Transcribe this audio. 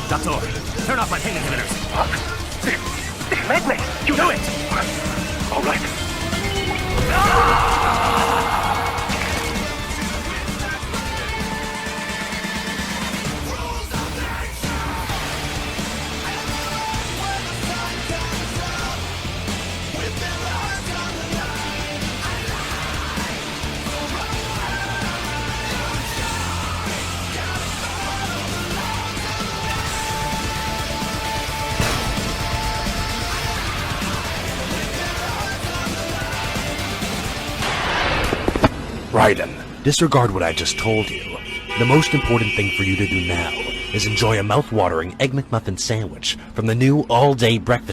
Doctor, turn off my pain inhibitors. What? This madness! You Do it! All right. Raiden, disregard what I just told you. The most important thing for you to do now is enjoy a mouth-watering Egg McMuffin sandwich from the new all-day breakfast